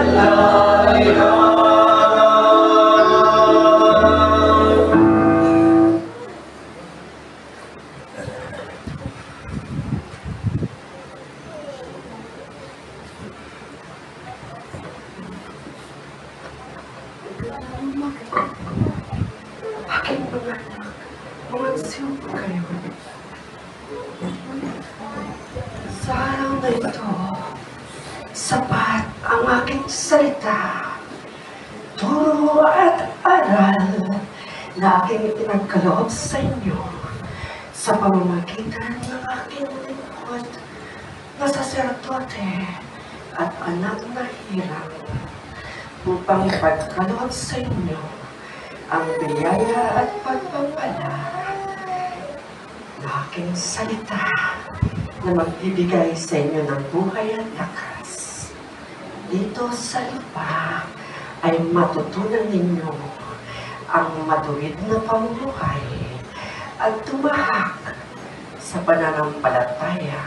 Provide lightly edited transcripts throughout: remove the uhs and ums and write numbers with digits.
Aking mga anak, mamansiw po kayo. Sa araw na ito, sapat ang aking salita, turo at aral na aking ipinagkaloob sa inyo sa pamamagitan ng aking lingkod na saserdote at anak na hirang upang ipagkaloob sa inyo ang biyaya at pagpapala na aking salita na magbibigay sa inyo ng buhay at lakas. Dito sa lupa ay matutunan ninyo ang matuwid na pamumuhay at tumahak sa pananampalataya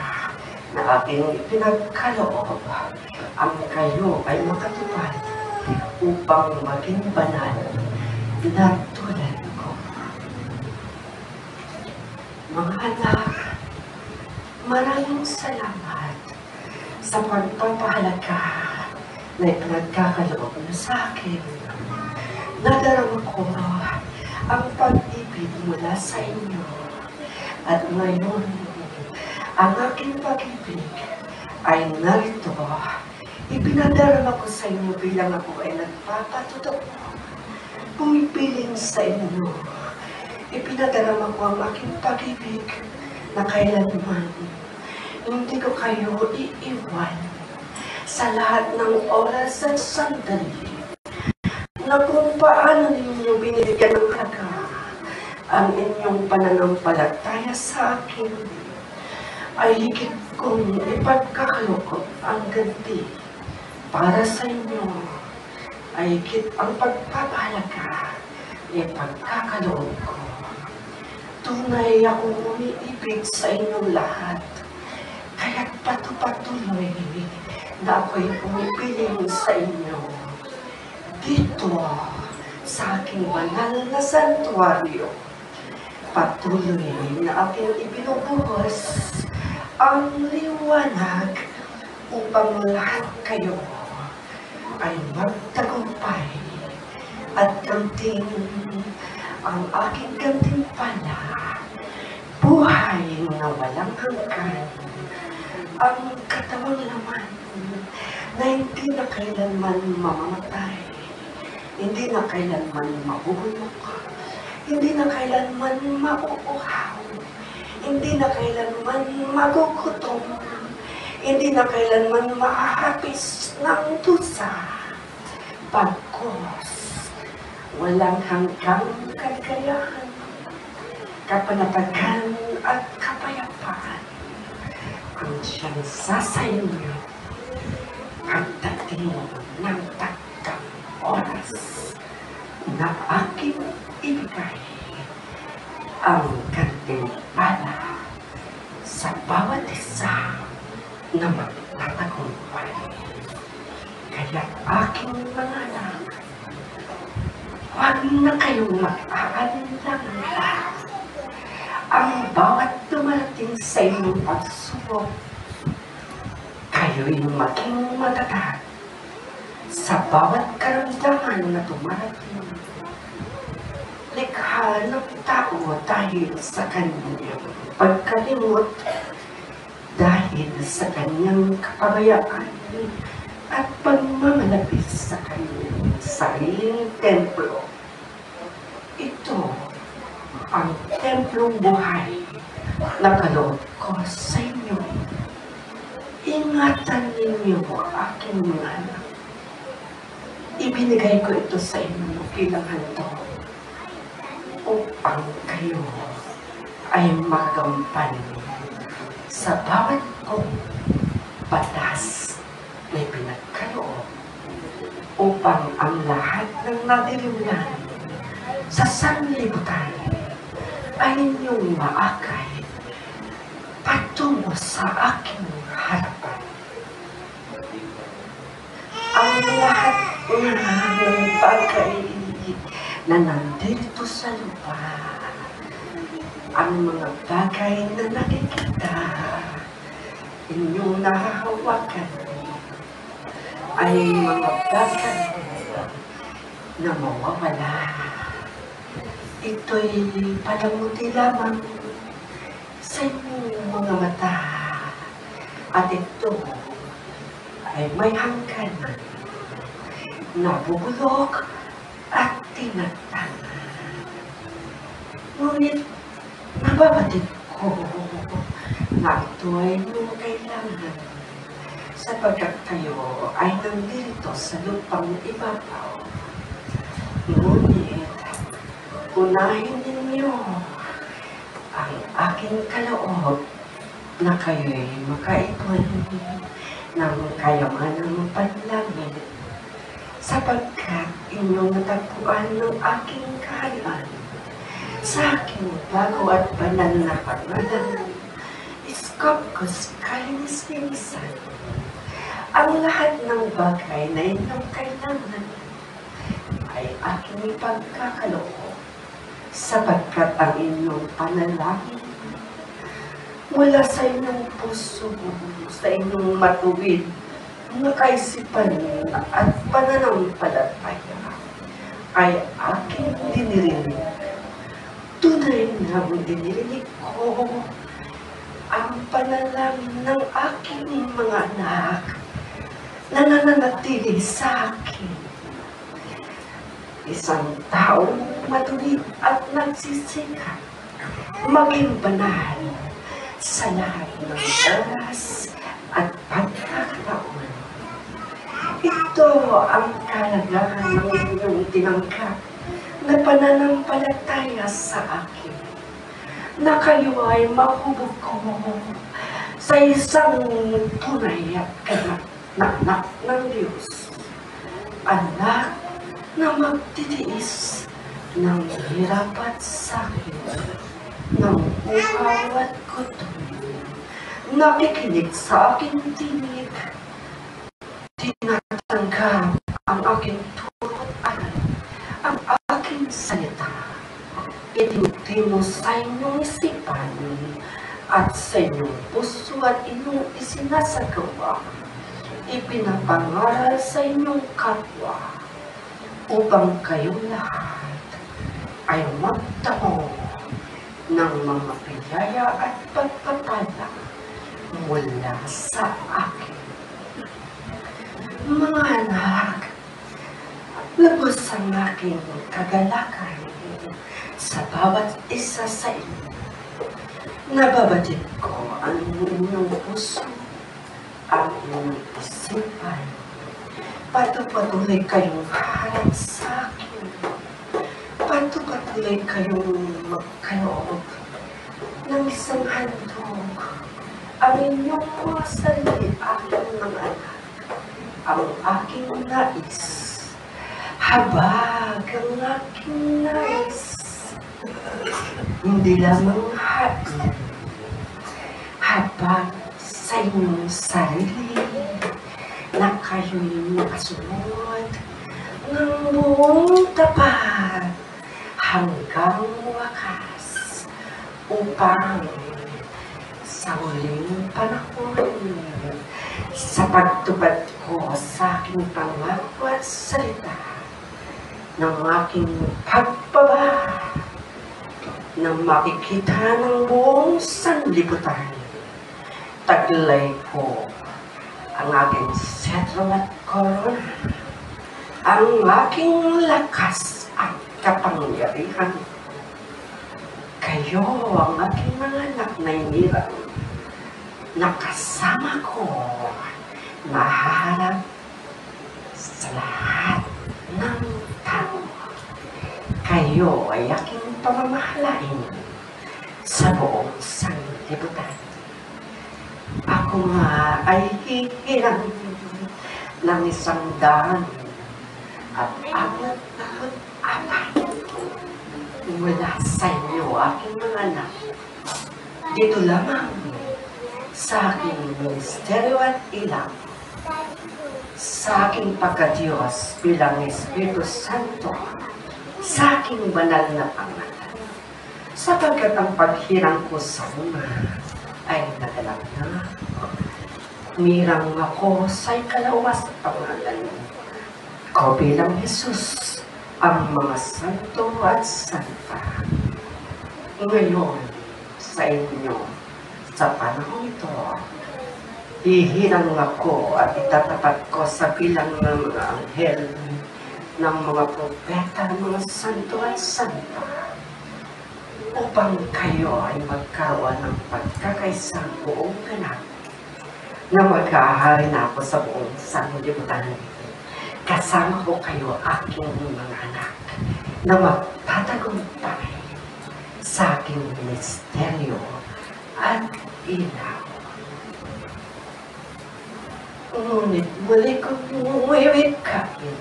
na aking ipinagkaloob. Ang kayo ay makatupad upang maging banal na tulad ko. Mga anak, maraming salamat sa pagpapahalaga na ipinagkakaloob niyo sa akin. Nadarama ko ang pag-ibig mula sa inyo. At ngayon, ang aking pag-ibig ay narito. Ipinadarama ko sa inyo bilang ako ay nagpapatotoo. Pumipiling sa inyo. Ipinadarama ko ang aking pag-ibig na kailanman hindi ko kayo iiwan sa lahat ng oras at sandali na kung paano ninyo binibigyan ng halaga ang inyong pananampalataya sa akin ay higit kong ipagkakaloob ang ganti para sa inyo. Ay higit ang pagpapahalaga ay pagkakaloob ko. Tunay akong umiibig sa inyong lahat, kaya't patuloy na ako'y pumipiling sa inyo. Dito, sa aking banal na santuaryo, patuloy na aking ibinubuhos ang liwanag upang lahat kayo ay magtagumpay at ganting ang aking gantimpala, buhay na walang hanggan, ang katawang laman na hindi na kailanman mamamatay, hindi na kailanman mabubulok, hindi na kailanman mauuhaw, hindi na kailanman magugutom, hindi na kailanman mahahapis ng dusa. Pagkos, walang hanggang kaligayahan, kapanatagan at kapayapaan ang siyang sasainyo pagdating ng takdang oras na aking ibigay ang gantimpala sa bawat isa na magtatagumpay. Kaya aking mga anak, huwag na kayong mag-aalala. Ang bawat dumarating sa inyong pagsubok, kayo'y maging matatag sa bawat karamdaman na dumarating. Likha ng tao dahil sa kanyang pagkalimot, dahil sa kanyang kapabayaan at pagmamalapit sa kanyang sariling templo. Ito ang templong buhay na kaloob ko sa inyo. Ingatan ninyo aking mga anak. Ibinigay ko ito sa inyo bilang handog upang kayo ay magagampan sa bawat kong batas na pinagkaloob upang ang lahat ng nadiriwlan sa sanlibutan ay inyong maakay patungo sa aking harapan. ang lahat ng bagay na nandito sa lupa, ang mga bagay na nakikita, inyong nahahawakan, ay mga bagay na mawawala. Ito'y palamuti lamang sa inyong mga mata, at ito ay may hangganan, nabubulok at tinatanga. Ngunit nababatid ko na ito ay inyong kailangan, sapagkat kayo ay nandito sa lupang ibabaw. Ngunit unahin ninyo ang aking kaloob na kayo'y makaipon ng kayamanang panlangit, sapagkat inyong natagpuan ng aking kaharian sa aking bago at banal na pangalan, Iskopkos Kalinisan. Ang lahat ng bagay na inyong kailangan ay aking ipagkakaloob, sapagkat ang inyong panalangin mula sa inyong puso, sa inyong matuwid na kaisipan at pananampalataya ay aking dinirinig. Tunay na dinirinig ko ang panalangin ng aking mga anak na nananatili sa akin. Isang taong matuwid at nagsisikap maging banal sa lahat ng oras at pagkakataon. Ito ang kalagahan ng inyong tinanggap na pananampalataya sa akin, na kayo ay mahubog ko sa isang tunay at anak ng Diyos, anak na magtitiis ng hirap at sakit, ng uhaw at gutom, nakikinig sa aking tinig, tinatanggap ang aking turo at ang aking salita, itinutri mo sa inyong isipan at sa inyong puso at inyong isinasagawa, ipinapangaral sa inyong kapwa, upang kayong lahat ay magtamo ng mga biyaya at pagpapala mula sa akin. Mga anak, lubos ang aking kagalakan sa bawat isa sa inyo. Nababatid ko ang inyong puso, ang inyong isipan. Patuloy kayong harap sa akin. Patuloy kayong magkaloob ng isang handog. Ang inyong mga sarili, aking mga anak, ang aking nais, habag ang aking nais. Hindi lamang hain, habag sa inyong sarili, na kayo'y makasunod ng buong tapat hanggang wakas, upang sa huling panahon, sa pagtupad ko sa aking pangako at salita ng aking pagbaba, nang makikita ng buong sanlibutan, taglay ko ang aking setro at korona, ang aking lakas at kapangyarihan. Kayo ang aking mga anak na inirang, nakasama ko, maharap sa lahat ng tao. Kayo ay aking pamamahalain sa buong sanlibutan. Ako nga ay hihirang ng 100 at 44 mula sa inyo, aking mga anak. Dito lamang sa aking ministeryo at ilang sa aking pagka-Diyos bilang Espiritu Santo, sa aking banal na pangalan, sapagkat ang paghirang ko sa una ay nagalap na. Mirang ako sa ikalawas na pangalan ko bilang Jesus, ang mga santo at santa. Ngayon, sa inyo, sa panahon ito, hihirang ako at itatapat ko sa bilang ng mga anghel, ng mga propeta, ng mga santo at santa, upang kayo ay magkaroon ng pagkakaisang buong ganap, na magkahari na ako sa buong sanlibutan. Kasama ko kayo, aking mga anak, na magtatagumpay sa aking ministeryo at ilaw. Ngunit muli kong umuwikain,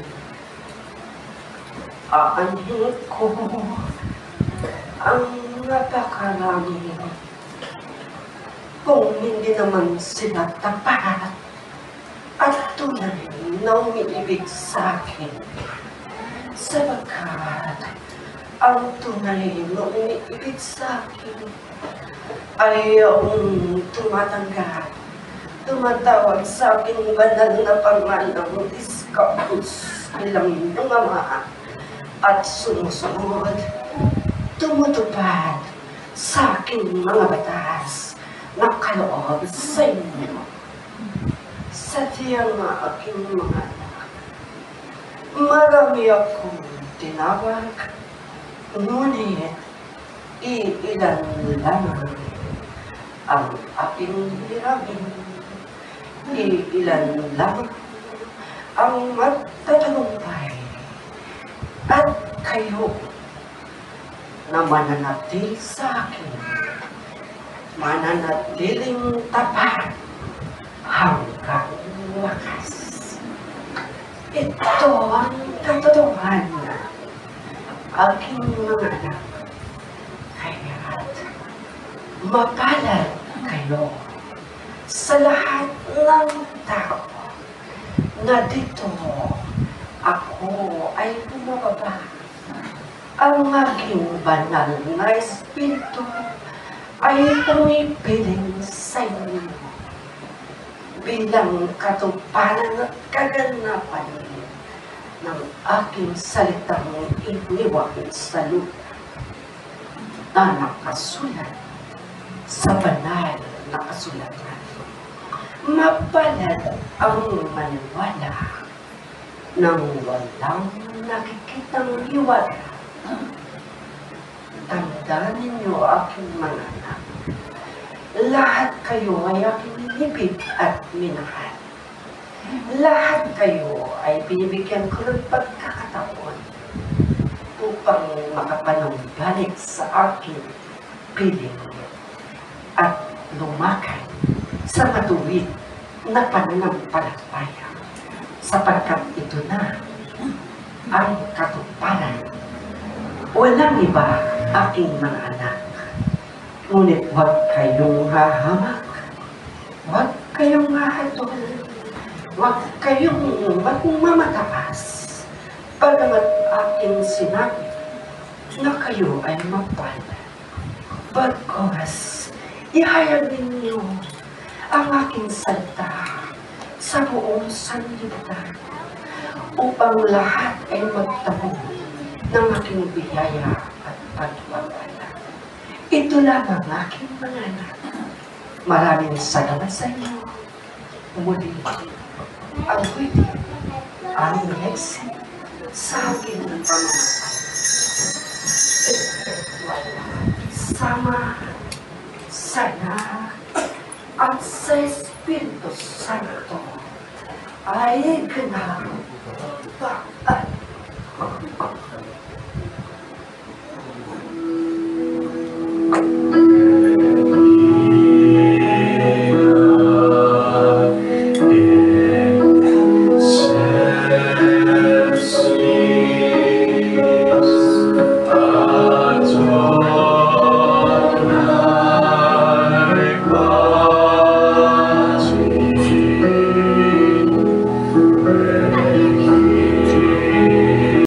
aanhin ko ang napakarami kung hindi naman sila tapat at tunay na umiibig sa akin. Sapagkat ang tunay na umiibig sa akin ay ang tumatawag sa aking banal na pangalang Iskapus bilang inyong ama at sumusunod, tumutupad sa aking mga batas na kaloob sa inyo. Sa tiyang aking mga anak, marami akong tinawag, ngunit iilan lamang ang aking hiramin. Iilan lamang ang magtatagumpay, at kayo na mananatili sa akin, mananatiling tapat hanggang wakas. Ito ang katotohanan, aking mga anak. Kaya't mapalad kayo sa lahat ng tao na dito ako ay bumababa. Ang aking banal na Espiritu ay pumipiling sa inyo bilang katuparan at kaganapan ng aking salitang iniwan sa lupa na nakasulat sa banal na kasulatan. Mapalad ang maniwala nang walang nakikitang hiwala. Tandaan ninyo, aking mga anak, lahat kayo ay aking inibig at minahal. Lahat kayo ay binibigyan ko ng pagkakataon upang makapanumbalik sa aking piling at lumakay sa matuwid na pananampalataya, sapagkat ito na ang katuparan. Walang iba, aking mga anak, ngunit huwag kayong hahamak, huwag kayong hahatol, huwag kayong magmamataas, pagamat aking sinabi na kayo ay mapalad. Bagkos, ihayag ninyo ang aking salita sa buong sanlibutan, upang lahat ay magtamo ng aking biyaya at pagpapala. Ito lamang aking mga anak. Maraming salamat sa inyo. Muli, ang wili, ang leksi sa aking pamamatay. Sama, sana, at sa Espiritu Santo ay ganap pa